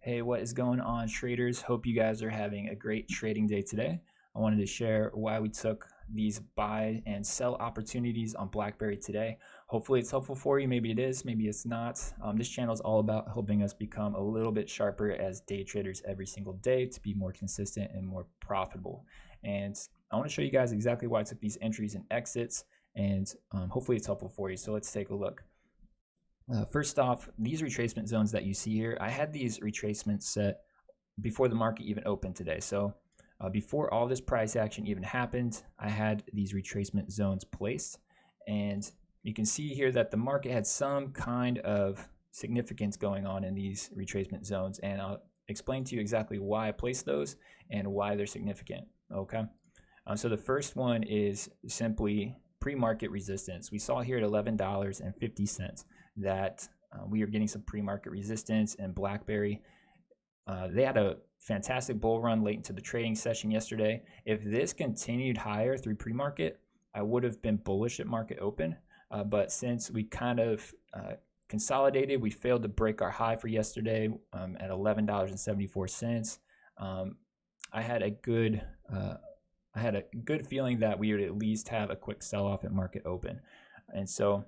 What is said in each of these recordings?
Hey, what is going on, traders? Hope you guys are having a great trading day today. I wanted to share why we took these buy and sell opportunities on Blackberry today. Hopefully it's helpful for you. Maybe it is, maybe it's not. This channel is all about helping us become a little bit sharper as day traders every single day to be more consistent and more profitable. And I want to show you guys exactly why I took these entries and exits, and hopefully it's helpful for you. So let's take a look. First off, these retracement zones that you see here, I had these retracements set before the market even opened today. So before all this price action even happened, I had these retracement zones placed. And you can see here that the market had some kind of significance going on in these retracement zones. And I'll explain to you exactly why I placed those and why they're significant. Okay. So the first one is simply pre-market resistance. We saw here at $11.50 that we are getting some pre-market resistance, and Blackberry, they had a fantastic bull run late into the trading session yesterday. If this continued higher through pre-market, I would have been bullish at market open, but since we kind of consolidated, we failed to break our high for yesterday at $11.74. I had a good feeling that we would at least have a quick sell-off at market open, and so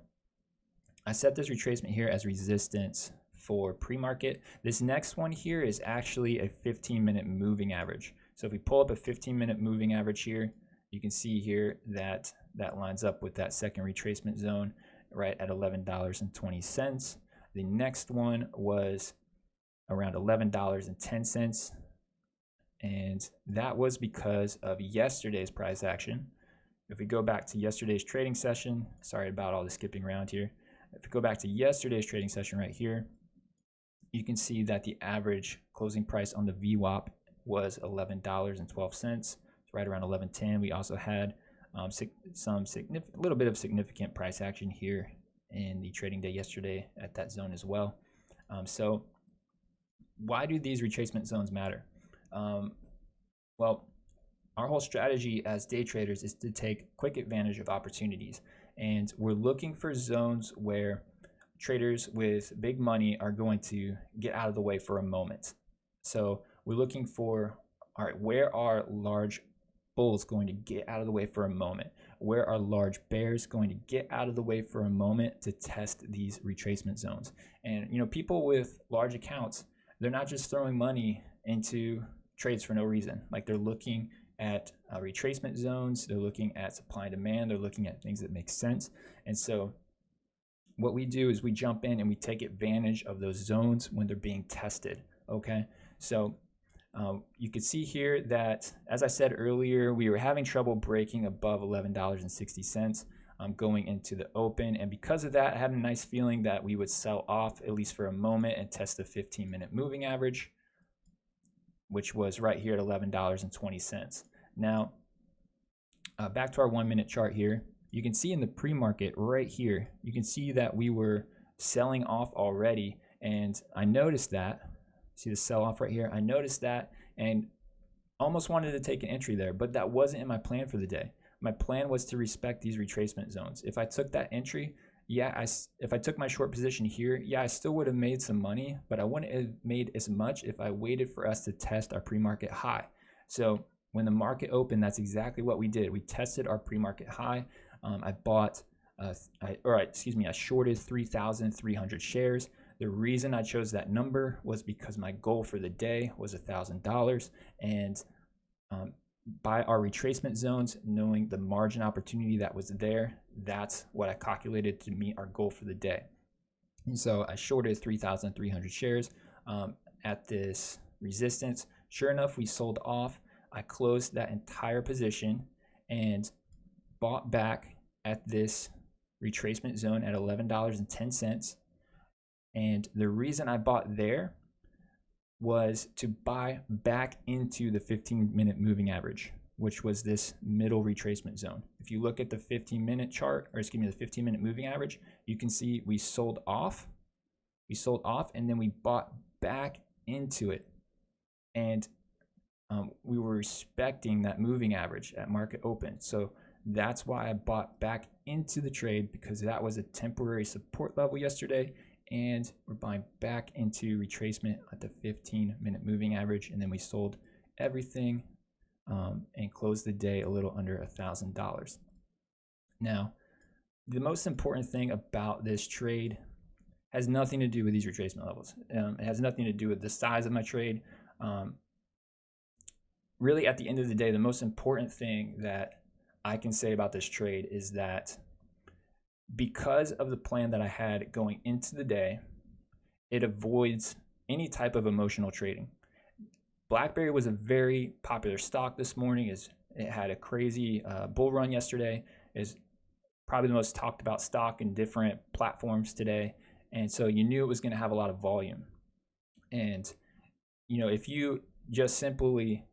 I set this retracement here as resistance for pre-market. This next one here is actually a 15-minute moving average. So if we pull up a 15-minute moving average here, you can see here that that lines up with that second retracement zone right at $11.20. The next one was around $11.10, and that was because of yesterday's price action. If we go back to yesterday's trading session, sorry about all the skipping around here. If we go back to yesterday's trading session right here, you can see that the average closing price on the VWAP was $11.12. It's right around $11.10. We also had a little bit of significant price action here in the trading day yesterday at that zone as well. So why do these retracement zones matter? Well, our whole strategy as day traders is to take quick advantage of opportunities. And we're looking for zones where traders with big money are going to get out of the way for a moment. So we're looking for, all right, where are large bulls going to get out of the way for a moment? Where are large bears going to get out of the way for a moment to test these retracement zones? And, you know, people with large accounts, they're not just throwing money into trades for no reason. Like, they're looking at retracement zones, they're looking at supply and demand, they're looking at things that make sense. And so what we do is we jump in and we take advantage of those zones when they're being tested. Okay, so you can see here that, as I said earlier, we were having trouble breaking above $11.60 going into the open, and because of that, I had a nice feeling that we would sell off at least for a moment and test the 15-minute moving average, which was right here at $11.20. Now, back to our 1-minute chart here, you can see in the pre-market right here, you can see that we were selling off already, and I noticed that. See the sell-off right here? I noticed that and almost wanted to take an entry there, but that wasn't in my plan for the day. My plan was to respect these retracement zones. If I took that entry, if I took my short position here, I still would have made some money, but I wouldn't have made as much if I waited for us to test our pre-market high. So when the market opened, that's exactly what we did. We tested our pre-market high. I shorted 3,300 shares. The reason I chose that number was because my goal for the day was $1,000, and by our retracement zones, knowing the margin opportunity that was there, that's what I calculated to meet our goal for the day. And so I shorted 3,300 shares at this resistance. Sure enough, we sold off. I closed that entire position and bought back at this retracement zone at $11.10. And the reason I bought there was to buy back into the 15-minute moving average, which was this middle retracement zone. If you look at the 15-minute chart, or excuse me, the 15-minute moving average, you can see we sold off. We sold off, and then we bought back into it. And we were respecting that moving average at market open. So that's why I bought back into the trade, because that was a temporary support level yesterday. and we're buying back into retracement at the 15-minute moving average, and then we sold everything and closed the day a little under $1,000. Now, the most important thing about this trade has nothing to do with these retracement levels. It has nothing to do with the size of my trade. Really, at the end of the day, the most important thing that I can say about this trade is that because of the plan that I had going into the day, it avoids any type of emotional trading. Blackberry was a very popular stock this morning. It had a crazy bull run yesterday. Is probably the most talked about stock in different platforms today. And so you knew it was going to have a lot of volume. And, you know, if you just simply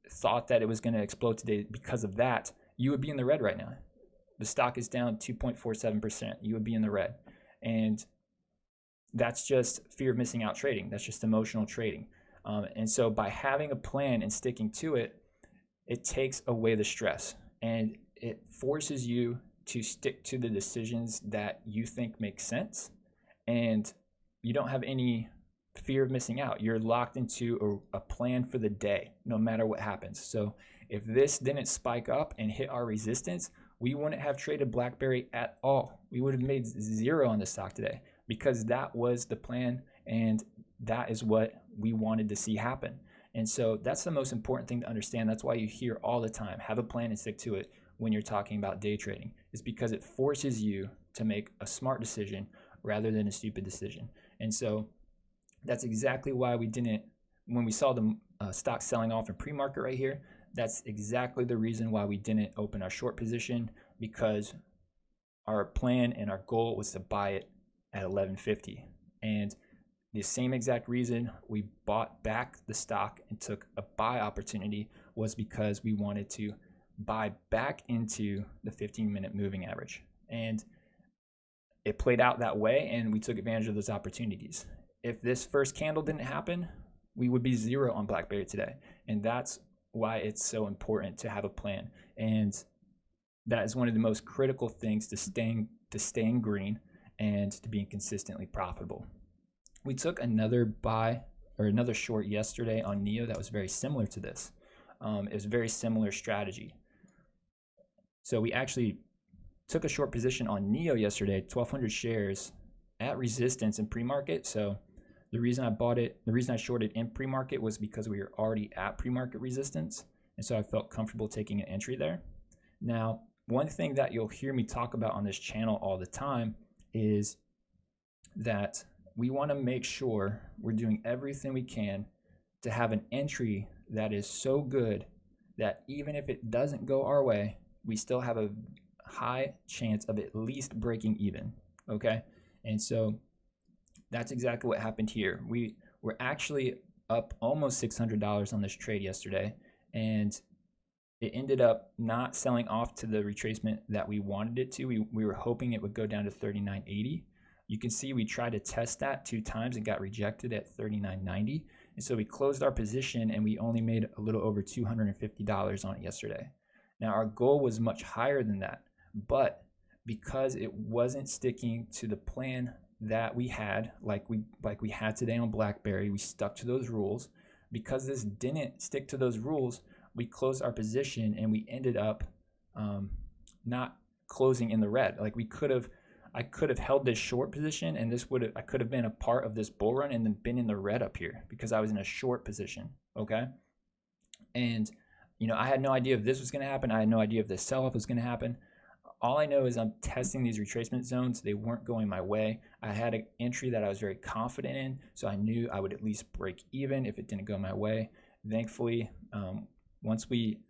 thought that it was going to explode today because of that, you would be in the red right now. The stock is down 2.47%. You would be in the red. And that's just fear of missing out trading. That's just emotional trading. And so by having a plan and sticking to it, it takes away the stress and it forces you to stick to the decisions that you think make sense. And you don't have any fear of missing out. You're locked into a plan for the day, no matter what happens. So if this didn't spike up and hit our resistance, we wouldn't have traded Blackberry at all. We would have made zero on the stock today because that was the plan and that is what we wanted to see happen. And so that's the most important thing to understand. That's why you hear all the time, have a plan and stick to it when you're talking about day trading. It's because it forces you to make a smart decision rather than a stupid decision. And so that's exactly why we didn't, when we saw the stock selling off in pre-market right here, that's exactly the reason why we didn't open our short position, because our plan and our goal was to buy it at 11.50. And the same exact reason we bought back the stock and took a buy opportunity was because we wanted to buy back into the 15-minute moving average. And it played out that way, and we took advantage of those opportunities. If this first candle didn't happen, we would be zero on Blackberry today. And that's why it's so important to have a plan. And that is one of the most critical things to staying green and to being consistently profitable. We took another buy or another short yesterday on NEO that was very similar to this. It was a very similar strategy. So we actually took a short position on NEO yesterday, 1,200 shares at resistance in pre-market. So the reason I bought it, the reason I shorted in pre-market was because we were already at pre-market resistance. And so I felt comfortable taking an entry there. Now, one thing that you'll hear me talk about on this channel all the time is that we want to make sure we're doing everything we can to have an entry that is so good that even if it doesn't go our way, we still have a high chance of at least breaking even, okay? And so that's exactly what happened here. We were actually up almost $600 on this trade yesterday, and it ended up not selling off to the retracement that we wanted it to. We were hoping it would go down to 39.80. You can see we tried to test that 2 times and got rejected at 39.90. And so we closed our position and we only made a little over $250 on it yesterday. Now our goal was much higher than that, but because it wasn't sticking to the plan that we had, like we had today on Blackberry, we stuck to those rules. Because this didn't stick to those rules, we closed our position and we ended up not closing in the red. Like I could have held this short position and I could have been a part of this bull run and then been in the red up here because I was in a short position, okay? And, you know, I had no idea if this was going to happen. I had no idea if this sell-off was going to happen. All I know is I'm testing these retracement zones. They weren't going my way. I had an entry that I was very confident in, so I knew I would at least break even if it didn't go my way. Thankfully, once we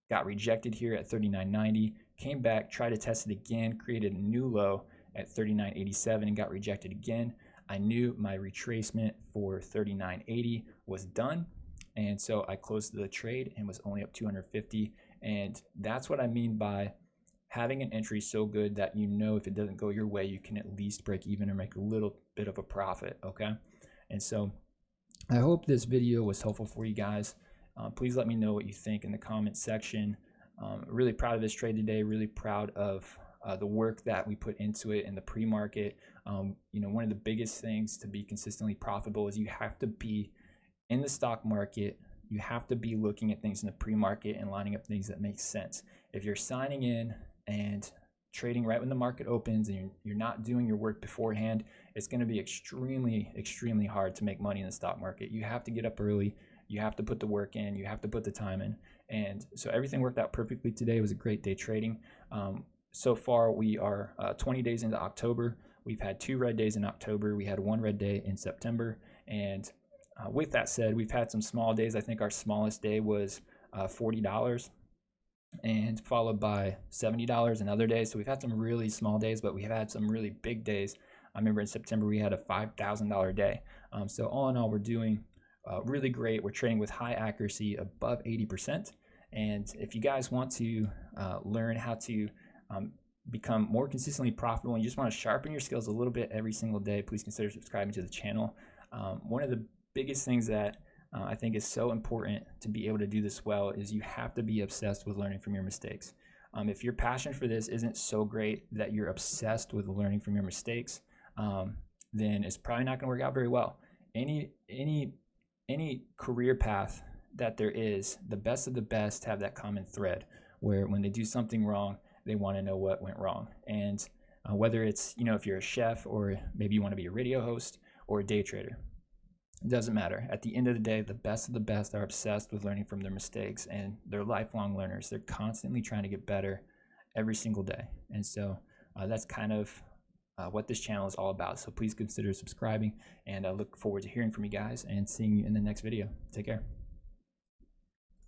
got rejected here at 39.90, came back, tried to test it again, created a new low at 39.87 and got rejected again. I knew my retracement for 39.80 was done, and so I closed the trade and was only up 250. And that's what I mean by having an entry so good that you know if it doesn't go your way, you can at least break even or make a little bit of a profit, okay? And so I hope this video was helpful for you guys. Please let me know what you think in the comments section. Really proud of this trade today, really proud of the work that we put into it in the pre-market. You know, one of the biggest things to be consistently profitable is you have to be in the stock market. You have to be looking at things in the pre-market and lining up things that make sense. If you're signing in and trading right when the market opens and you're not doing your work beforehand, it's going to be extremely hard to make money in the stock market. You have to get up early. You have to put the work in. You have to put the time in. And so everything worked out perfectly today. It was a great day trading. So far, we are 20 days into October. We've had 2 red days in October. We had 1 red day in September. And with that said, we've had some small days. I think our smallest day was $40 and followed by $70 another day. So we've had some really small days, but we have had some really big days. I remember in September, we had a $5,000 day. So all in all, we're doing really great. We're trading with high accuracy above 80%. And if you guys want to learn how to become more consistently profitable and you just want to sharpen your skills a little bit every single day, please consider subscribing to the channel. One of the biggest things that I think is so important to be able to do this well is you have to be obsessed with learning from your mistakes. If your passion for this isn't so great that you're obsessed with learning from your mistakes, then it's probably not going to work out very well. Any career path that there is, the best of the best have that common thread where when they do something wrong, they want to know what went wrong. And whether it's, you know, if you're a chef or maybe you want to be a radio host or a day trader, it doesn't matter. At the end of the day, the best of the best are obsessed with learning from their mistakes, and they're lifelong learners. They're constantly trying to get better every single day. And so that's kind of what this channel is all about. So please consider subscribing, and I look forward to hearing from you guys and seeing you in the next video. Take care.